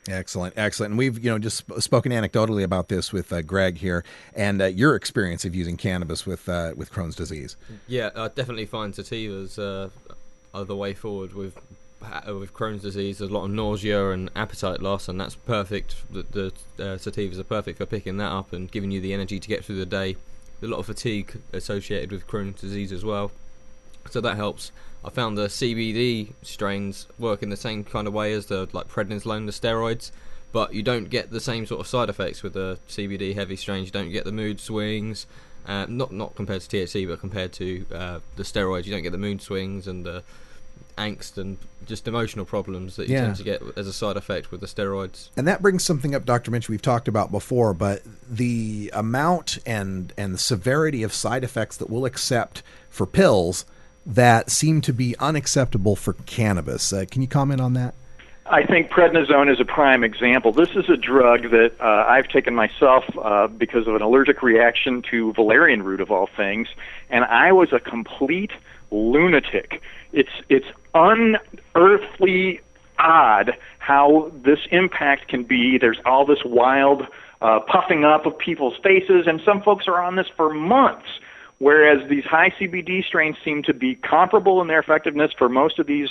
Excellent, excellent. And we've, just spoken anecdotally about this with Greg here, and your experience of using cannabis with Crohn's disease. Yeah, I definitely find sativas are the way forward with Crohn's disease. There's a lot of nausea and appetite loss, and that's perfect. The sativas are perfect for picking that up and giving you the energy to get through the day. A lot of fatigue associated with Crohn's disease as well, so that helps. I found the CBD strains work in the same kind of way as the prednisolone, the steroids, but you don't get the same sort of side effects with the CBD heavy strains. You don't get the mood swings, not compared to THC, but compared to the steroids. You don't get the mood swings and the angst and just emotional problems that you tend to get as a side effect with the steroids. And that brings something up, Dr. Minch, we've talked about before, but the amount and the severity of side effects that we'll accept for pills that seem to be unacceptable for cannabis. Can you comment on that? I think prednisone is a prime example. This is a drug that I've taken myself because of an allergic reaction to valerian root, of all things, and I was a complete lunatic. It's unearthly odd how this impact can be. There's all this wild puffing up of people's faces, and some folks are on this for months. Whereas these high CBD strains seem to be comparable in their effectiveness for most of these,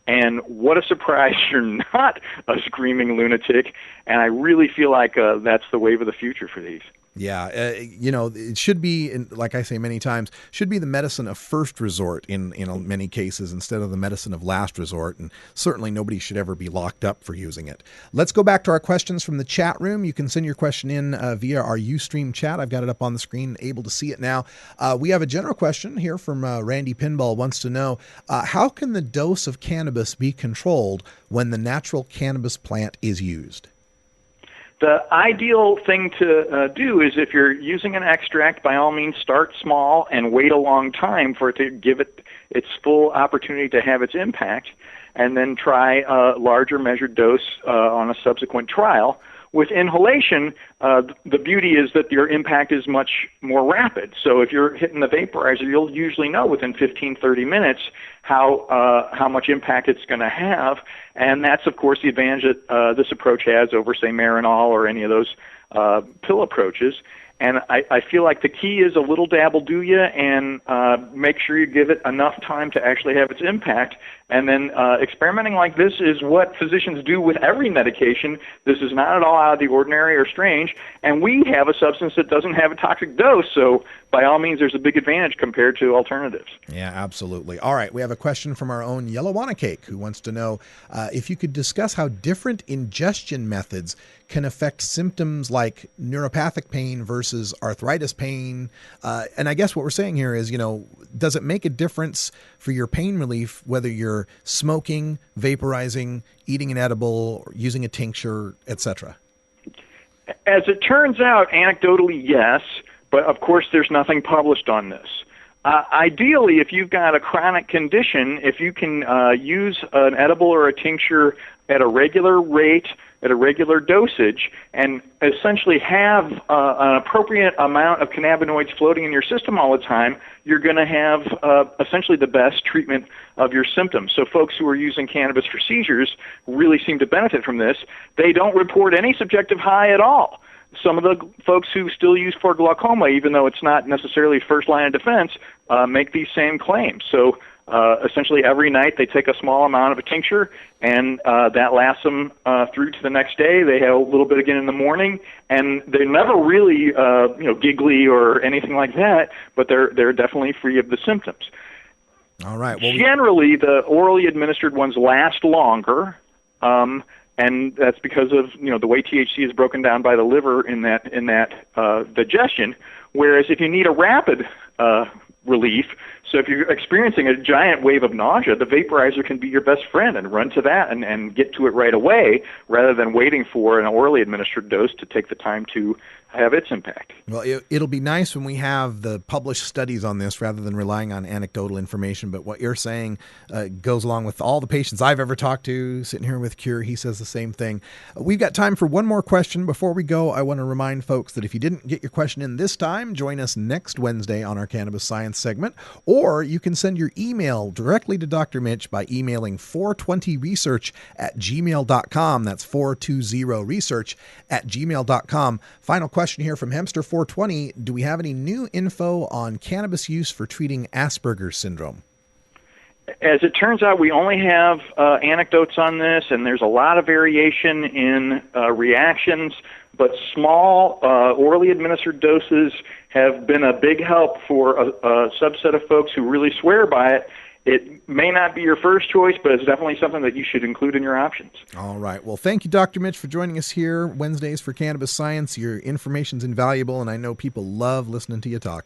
and what a surprise you're not a screaming lunatic, and I really feel like that's the wave of the future for these. Yeah, it should be, like I say many times, should be the medicine of first resort in many cases instead of the medicine of last resort, and certainly nobody should ever be locked up for using it. Let's go back to our questions from the chat room. You can send your question in via our Ustream chat. I've got it up on the screen, able to see it now. We have a general question here from Randy Pinball, wants to know, how can the dose of cannabis be controlled when the natural cannabis plant is used? The ideal thing to do is, if you're using an extract, by all means start small and wait a long time for it to give it its full opportunity to have its impact, and then try a larger measured dose on a subsequent trial. With inhalation, the beauty is that your impact is much more rapid. So if you're hitting the vaporizer, you'll usually know within 15, 30 minutes how much impact it's going to have. And that's, of course, the advantage that this approach has over, say, Marinol or any of those pill approaches. And I feel like the key is a little dabble do ya, and make sure you give it enough time to actually have its impact. And then experimenting like this is what physicians do with every medication. This is not at all out of the ordinary or strange. And we have a substance that doesn't have a toxic dose, so by all means there's a big advantage compared to alternatives. Yeah, absolutely. All right, we have a question from our own Yellowwanna Cake, who wants to know if you could discuss how different ingestion methods can affect symptoms like neuropathic pain versus arthritis pain. And I guess what we're saying here is, does it make a difference for your pain relief whether you're smoking, vaporizing, eating an edible, or using a tincture, etc.? As it turns out, anecdotally, yes, but of course there's nothing published on this. Ideally, if you've got a chronic condition, if you can use an edible or a tincture at a regular rate, at a regular dosage, and essentially have an appropriate amount of cannabinoids floating in your system all the time, you're going to have essentially the best treatment of your symptoms. So folks who are using cannabis for seizures really seem to benefit from this. They don't report any subjective high at all. Some of the folks who still use for glaucoma, even though it's not necessarily first line of defense, make these same claims. So essentially every night they take a small amount of a tincture, and that lasts them through to the next day. They have a little bit again in the morning, and they're never really giggly or anything like that, but they're definitely free of the symptoms. All right. Well, generally, the orally administered ones last longer. And that's because of the way THC is broken down by the liver in that digestion. Whereas if you need a rapid relief, So if you're experiencing a giant wave of nausea, the vaporizer can be your best friend, and run to that and get to it right away rather than waiting for an orally administered dose to take the time to have its impact. Well, it'll be nice when we have the published studies on this rather than relying on anecdotal information. But what you're saying goes along with all the patients I've ever talked to sitting here with Cure. He says the same thing. We've got time for one more question. Before we go, I want to remind folks that if you didn't get your question in this time, join us next Wednesday on our Cannabis Science segment, or you can send your email directly to Dr. Mitch by emailing 420research@gmail.com. That's 420research@gmail.com. Final question here from Hemster 420. Do we have any new info on cannabis use for treating Asperger's syndrome? As it turns out, we only have anecdotes on this, and there's a lot of variation in reactions, but small orally administered doses have been a big help for a subset of folks who really swear by it. It may not be your first choice, but it's definitely something that you should include in your options. All right. Well, thank you, Dr. Mitch, for joining us here Wednesdays for Cannabis Science. Your information's invaluable, and I know people love listening to you talk.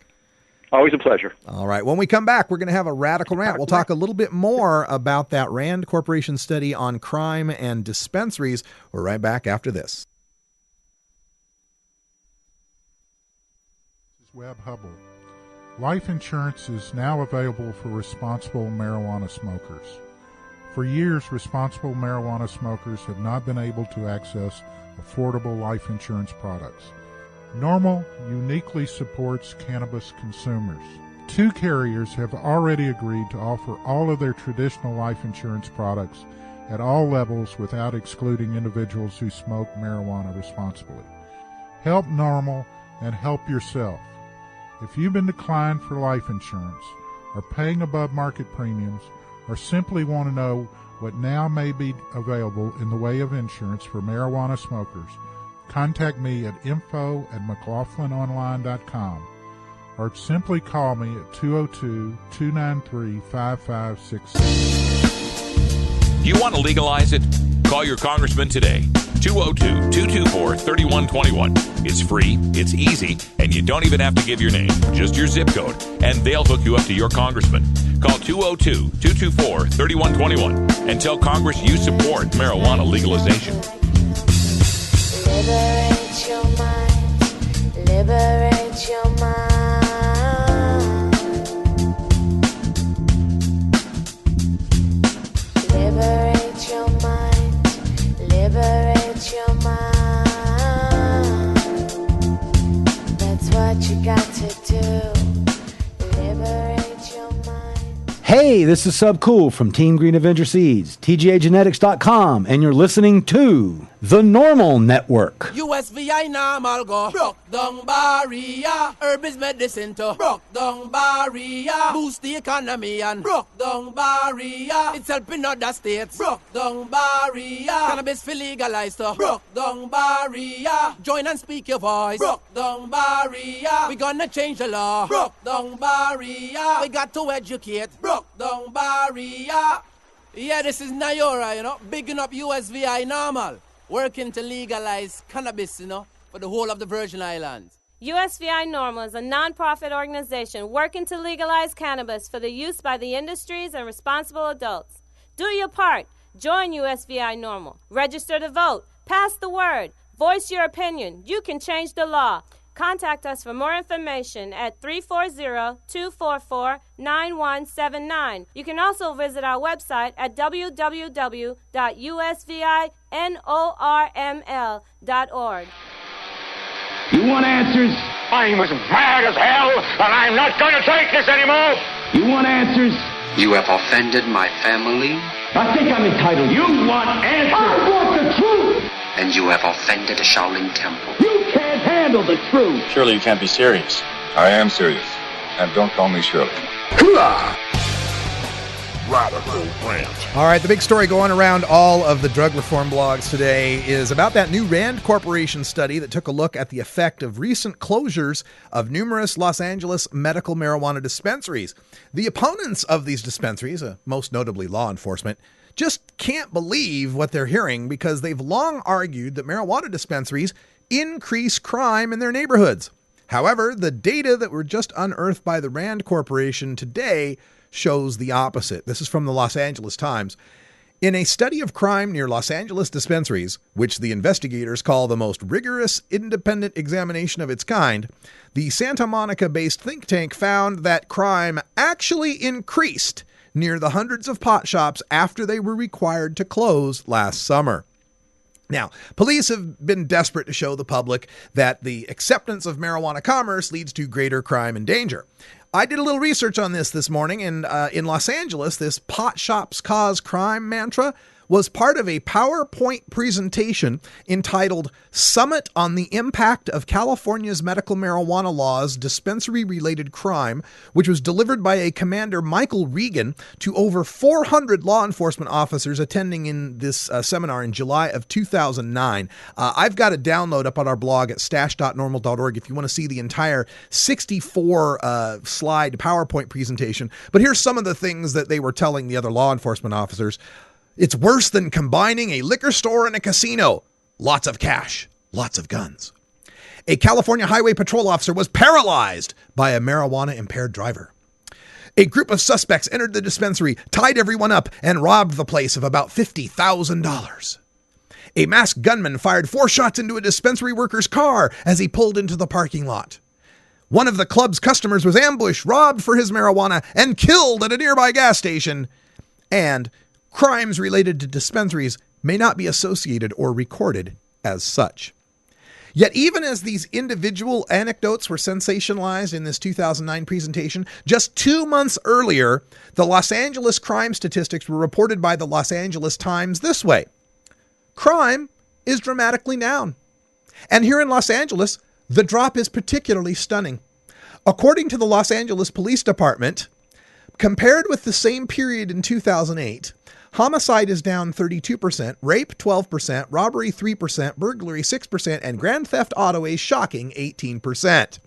Always a pleasure. All right. When we come back, we're going to have a radical rant. We'll talk a little bit more about that Rand Corporation study on crime and dispensaries. We're right back after this. This is Webb Hubble. Life insurance is now available for responsible marijuana smokers. For years, responsible marijuana smokers have not been able to access affordable life insurance products. Normal uniquely supports cannabis consumers. 2 carriers have already agreed to offer all of their traditional life insurance products at all levels without excluding individuals who smoke marijuana responsibly. Help Normal and help yourself. If you've been declined for life insurance, are paying above market premiums, or simply want to know what now may be available in the way of insurance for marijuana smokers, contact me at info@mclaughlinonline.com or simply call me at 202-293-5566. You want to legalize it? Call your congressman today. 202-224-3121. It's free, it's easy, and you don't even have to give your name, just your zip code, and they'll hook you up to your congressman. Call 202-224-3121 and tell Congress you support marijuana legalization. Liberate your mind. Liberate your mind. Liberate your mind. Liberate your mind. That's what you got to do. Liberate your mind. Hey, this is Sub Cool from Team Green Avenger Seeds, TGAgenetics.com, and you're listening to The Normal Network. USVI normal go broke down barrier. Herb is medicine to broke down barrier. Boost the economy and broke down barrier. It's helping other states broke down barrier. Cannabis feel legalized to broke down barrier. Join and speak your voice broke down barrier. We gonna change the law broke down barrier. We got to educate broke down barrier. Yeah, this is Nayora, bigging up USVI normal. Working to legalize cannabis, for the whole of the Virgin Islands. USVI Normal is a non-profit organization working to legalize cannabis for the use by the industries and responsible adults. Do your part. Join USVI Normal. Register to vote. Pass the word. Voice your opinion. You can change the law. Contact us for more information at 340-244-9179. You can also visit our website at www.usvinorml.org. You want answers? I'm as mad as hell, and I'm not going to take this anymore. You want answers? You have offended my family. I think I'm entitled. You want answers? I want the truth. And you have offended the Shaolin Temple. You can't handle the truth. Surely you can't be serious. I am serious. And don't call me Shirley. Radical Rant. All right, the big story going around all of the drug reform blogs today is about that new Rand Corporation study that took a look at the effect of recent closures of numerous Los Angeles medical marijuana dispensaries. The opponents of these dispensaries, most notably law enforcement, just can't believe what they're hearing because they've long argued that marijuana dispensaries increase crime in their neighborhoods. However, the data that were just unearthed by the Rand Corporation today shows the opposite. This is from the Los Angeles Times. In a study of crime near Los Angeles dispensaries, which the investigators call the most rigorous independent examination of its kind, the Santa Monica-based think tank found that crime actually increased near the hundreds of pot shops after they were required to close last summer. Now, police have been desperate to show the public that the acceptance of marijuana commerce leads to greater crime and danger. I did a little research on this morning, and in Los Angeles, this pot shops cause crime mantra was part of a PowerPoint presentation entitled Summit on the Impact of California's Medical Marijuana Laws Dispensary-Related Crime, which was delivered by a Commander Michael Regan to over 400 law enforcement officers attending in this seminar in July of 2009. I've got a download up on our blog at stash.normal.org if you want to see the entire 64-slide PowerPoint presentation. But here's some of the things that they were telling the other law enforcement officers. It's worse than combining a liquor store and a casino. Lots of cash, lots of guns. A California Highway Patrol officer was paralyzed by a marijuana-impaired driver. A group of suspects entered the dispensary, tied everyone up, and robbed the place of about $50,000. A masked gunman fired 4 shots into a dispensary worker's car as he pulled into the parking lot. One of the club's customers was ambushed, robbed for his marijuana, and killed at a nearby gas station. And crimes related to dispensaries may not be associated or recorded as such. Yet even as these individual anecdotes were sensationalized in this 2009 presentation, just 2 months earlier, the Los Angeles crime statistics were reported by the Los Angeles Times this way. Crime is dramatically down. And here in Los Angeles, the drop is particularly stunning. According to the Los Angeles Police Department, compared with the same period in 2008, homicide is down 32%, rape 12%, robbery 3%, burglary 6%, and grand theft auto a shocking 18%.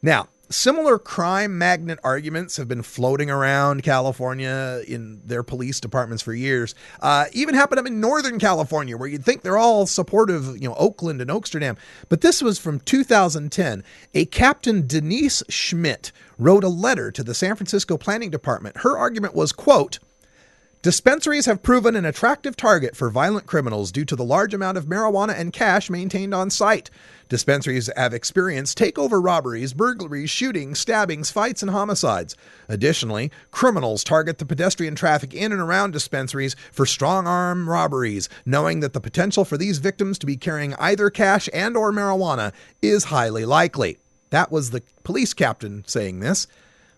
Now, similar crime magnet arguments have been floating around California in their police departments for years. Even happened up in Northern California, where you'd think they're all supportive of, Oakland and Oaksterdam. But this was from 2010. A Captain Denise Schmidt wrote a letter to the San Francisco Planning Department. Her argument was, quote, dispensaries have proven an attractive target for violent criminals due to the large amount of marijuana and cash maintained on site. Dispensaries have experienced takeover robberies, burglaries, shootings, stabbings, fights, and homicides. Additionally, criminals target the pedestrian traffic in and around dispensaries for strong-arm robberies, knowing that the potential for these victims to be carrying either cash and or marijuana is highly likely. That was the police captain saying this.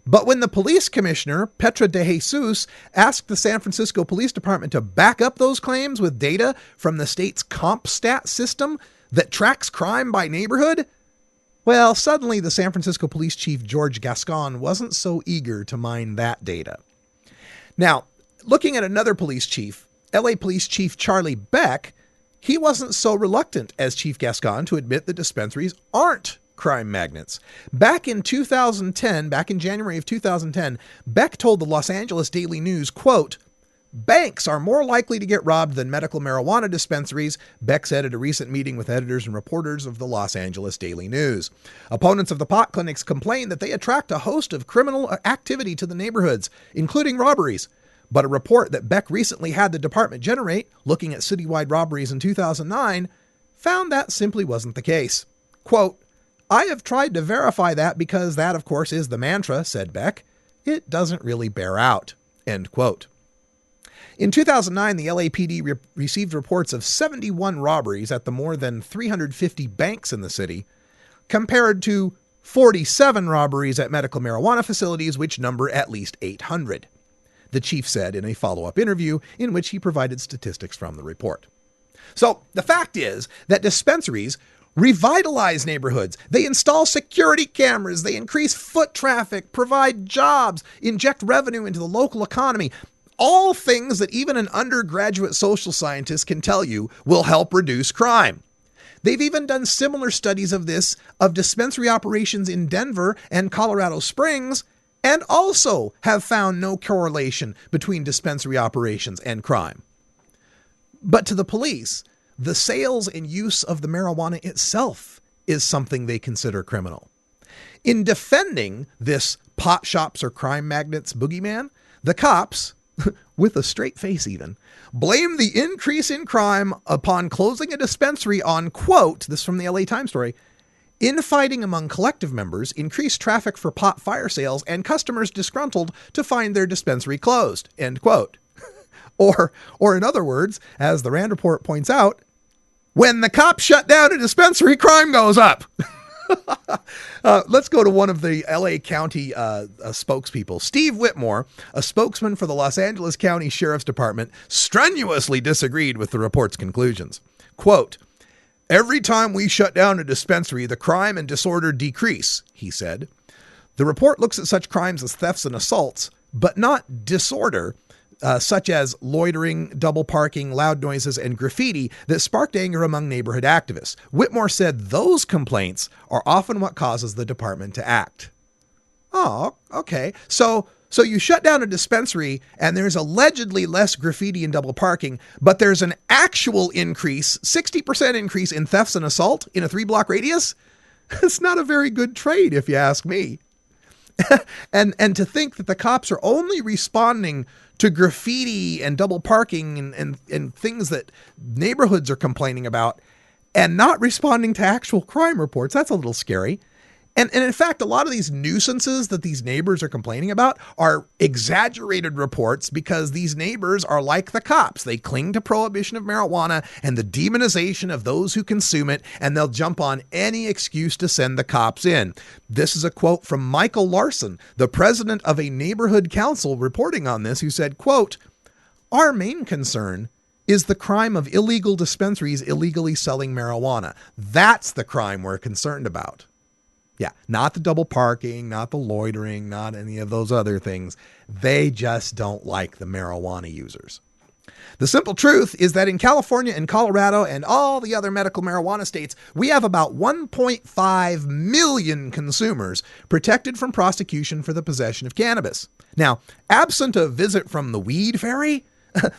But when the police commissioner, Petra de Jesus, asked the San Francisco Police Department to back up those claims with data from the state's CompStat system that tracks crime by neighborhood, well, suddenly the San Francisco Police Chief George Gascon wasn't so eager to mine that data. Now, looking at another police chief, LA Police Chief Charlie Beck, he wasn't so reluctant as Chief Gascon to admit that dispensaries aren't crime magnets. Back in January of 2010, Beck told the Los Angeles Daily News, quote, banks are more likely to get robbed than medical marijuana dispensaries, Beck said at a recent meeting with editors and reporters of the Los Angeles Daily News. Opponents of the pot clinics complain that they attract a host of criminal activity to the neighborhoods, including robberies. But a report that Beck recently had the department generate, looking at citywide robberies in 2009, found that simply wasn't the case. Quote, I have tried to verify that because that, of course, is the mantra, said Beck. It doesn't really bear out. End quote. In 2009, the LAPD received reports of 71 robberies at the more than 350 banks in the city, compared to 47 robberies at medical marijuana facilities, which number at least 800. The chief said in a follow-up interview in which he provided statistics from the report. So the fact is that dispensaries revitalize neighborhoods. They install security cameras. They increase foot traffic, provide jobs, inject revenue into the local economy. All things that even an undergraduate social scientist can tell you will help reduce crime. They've even done similar studies of dispensary operations in Denver and Colorado Springs, and also have found no correlation between dispensary operations and crime. But to the police, the sales and use of the marijuana itself is something they consider criminal. In defending this pot shops or crime magnets boogeyman, the cops, with a straight face even, blame the increase in crime upon closing a dispensary on, quote, this from the LA Times story, infighting among collective members, increased traffic for pot fire sales, and customers disgruntled to find their dispensary closed, end quote. Or in other words, as the Rand Report points out, when the cops shut down a dispensary, crime goes up. Let's go to one of the LA County spokespeople. Steve Whitmore, a spokesman for the Los Angeles County Sheriff's Department, strenuously disagreed with the report's conclusions. Quote, "Every time we shut down a dispensary, the crime and disorder decrease," he said. The report looks at such crimes as thefts and assaults, but not disorder, such as loitering, double parking, loud noises, and graffiti that sparked anger among neighborhood activists. Whitmore said those complaints are often what causes the department to act. Oh, okay. So you shut down a dispensary and there's allegedly less graffiti and double parking, but there's an actual increase, 60% increase in thefts and assault in a 3-block radius? It's not a very good trade, if you ask me. And to think that the cops are only responding to graffiti and double parking and things that neighborhoods are complaining about and not responding to actual crime reports, that's a little scary. And in fact, a lot of these nuisances that these neighbors are complaining about are exaggerated reports because these neighbors are like the cops. They cling to prohibition of marijuana and the demonization of those who consume it, and they'll jump on any excuse to send the cops in. This is a quote from Michael Larson, the president of a neighborhood council, reporting on this, who said, quote, "Our main concern is the crime of illegal dispensaries illegally selling marijuana. That's the crime we're concerned about." Yeah, not the double parking, not the loitering, not any of those other things. They just don't like the marijuana users. The simple truth is that in California and Colorado and all the other medical marijuana states, we have about 1.5 million consumers protected from prosecution for the possession of cannabis. Now, absent a visit from the weed fairy,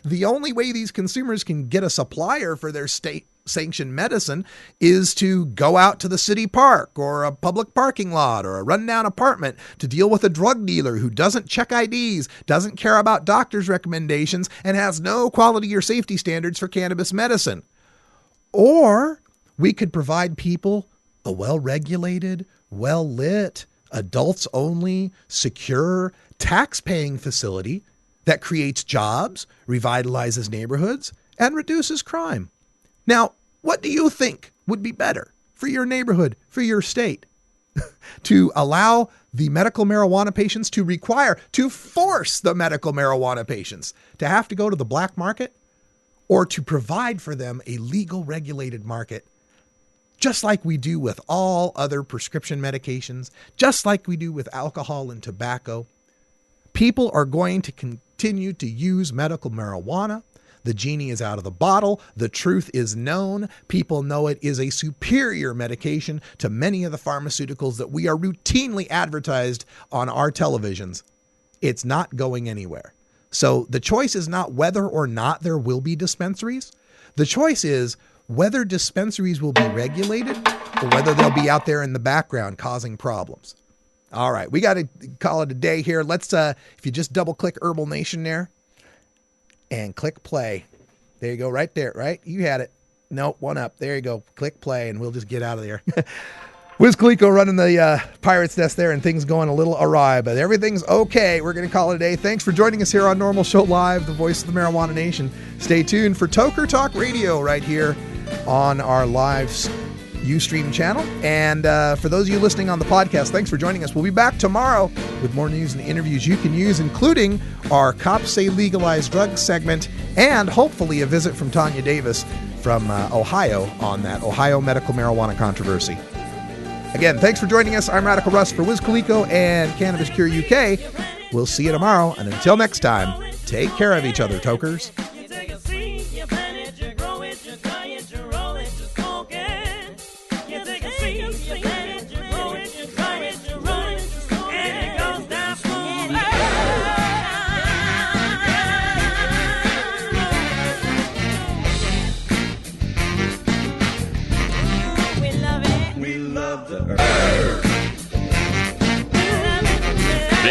the only way these consumers can get a supplier for their state-sanctioned medicine is to go out to the city park or a public parking lot or a rundown apartment to deal with a drug dealer who doesn't check IDs, doesn't care about doctor's recommendations, and has no quality or safety standards for cannabis medicine. Or we could provide people a well-regulated, well-lit, adults-only, secure, tax-paying facility that creates jobs, revitalizes neighborhoods, and reduces crime. Now, what do you think would be better for your neighborhood, for your state? To allow the medical marijuana patients to force the medical marijuana patients to have to go to the black market, or to provide for them a legal regulated market, just like we do with all other prescription medications, just like we do with alcohol and tobacco? People are going to continue to use medical marijuana. The genie is out of the bottle. The truth is known. People know it is a superior medication to many of the pharmaceuticals that we are routinely advertised on our televisions. It's not going anywhere. So the choice is not whether or not there will be dispensaries. The choice is whether dispensaries will be regulated or whether they'll be out there in the background causing problems. All right, we got to call it a day here. Let's, if you just double click Herbal Nation there and click play. There you go, right there, right? You had it. Nope, one up. There you go. Click play and we'll just get out of there. Wiz Khalifa running the Pirate's Nest there and things going a little awry, but everything's okay. We're going to call it a day. Thanks for joining us here on Normal Show Live, the voice of the Marijuana Nation. Stay tuned for Toker Talk Radio right here on our live Ustream channel. And for those of you listening on the podcast, thanks for joining us. We'll be back tomorrow with more news and interviews you can use, including our Cops Say Legalized Drugs segment and hopefully a visit from Tanya Davis from Ohio on that Ohio medical marijuana controversy. Again, thanks for joining us. I'm Radical Russ for Wiz Khalifa and Cannabis Cure UK. We'll see you tomorrow. And until next time, take care of each other, tokers. We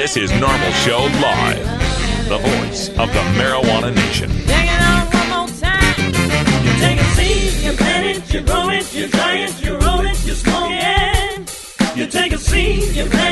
This is Normal Show Live, the voice of the marijuana nation. Take it on one more time. You take a seed, you plant it, you grow it, you dry it, you roll it, you smoke it. You take a seed, you plant